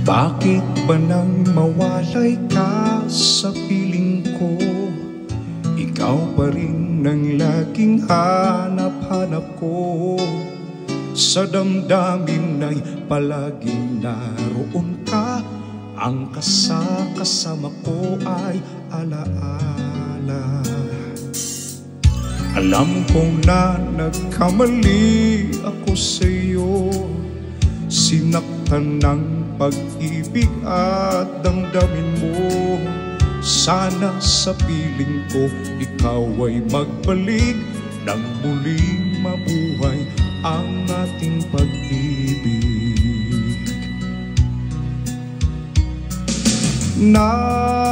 Bakit ba nang mawalay ka sa piling ko? Ikaw pa rin ang laging hanap-hanap ko. Sa damdamin ay palaging naroon ka. Ang kasama ko ay alaala. Alam kong na nagkamali ako sa'yo. Sinaktan ng pag-ibig at damdamin mo. Sana sa piling ko ikaw ay magbalik nang muling mabuhay ang ating pag-ibig. Nais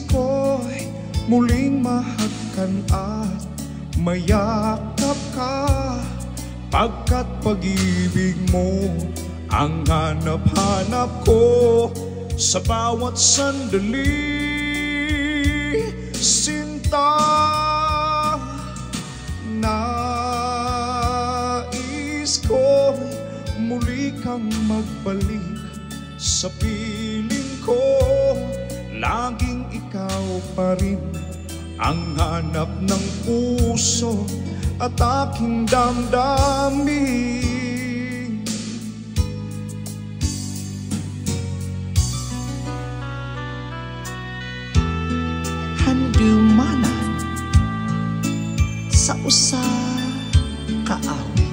ko'y muling mahagkan at mayakap ka, pagkat pag-ibig mo ang hanap-hanap ko sa bawat sandali. Sinta, nais ko muli kang magbalik sa piling ko. Laging ikaw pa rin ang hanap ng puso at aking damdamin. Handumanan sa usa ka awit.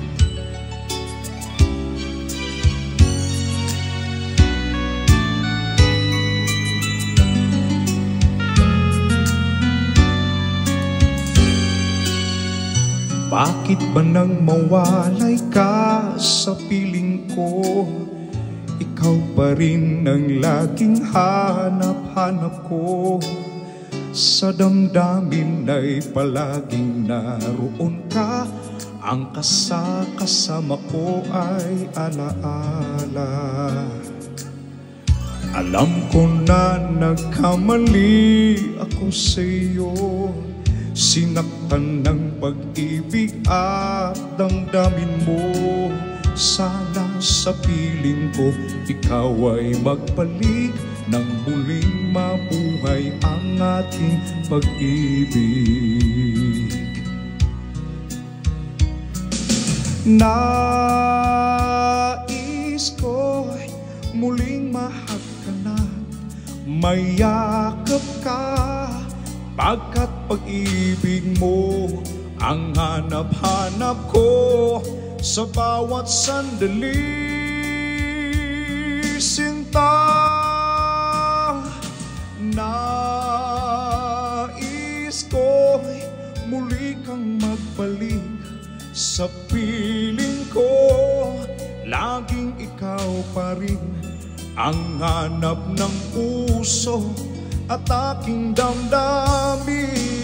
Bakit ba nang mawalay ka sa piling ko? Ikaw pa rin ang laging hanap-hanap ko. Sa damdamin ay palaging naroon ka. Ang kasama ko ay alaala. Alam ko na nagkamali ako sa'yo. Sinaktan ng pag-ibig at damdamin mo. Sana sa piling ko ikaw ay magbalik nang muling mabuhay ang ating pag-ibig. Nais ko'y muling mahagkan at mayakap ka, pagkat pag-ibig mo ang hanap-hanap ko sa bawat sandali. Sinta, nais ko'y muli kang magbalik sa piling ko. Laging ikaw pa rin ang hanap ng puso at aking damdamin.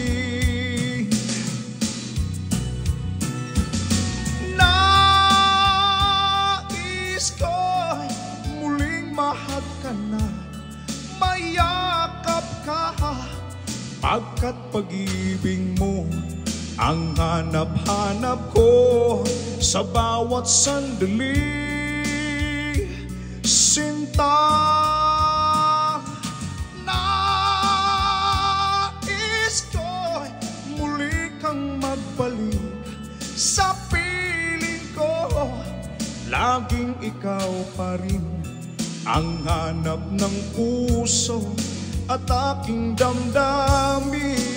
Nais ko'y muling mahagkan na mayakap ka, pagkat pag-ibig mo ang hanap-hanap ko sa bawat sandali. Sinta, nais ko'y muli kang magbalik sa piling ko. Laging ikaw pa rin ang hanap ng puso at aking damdamin.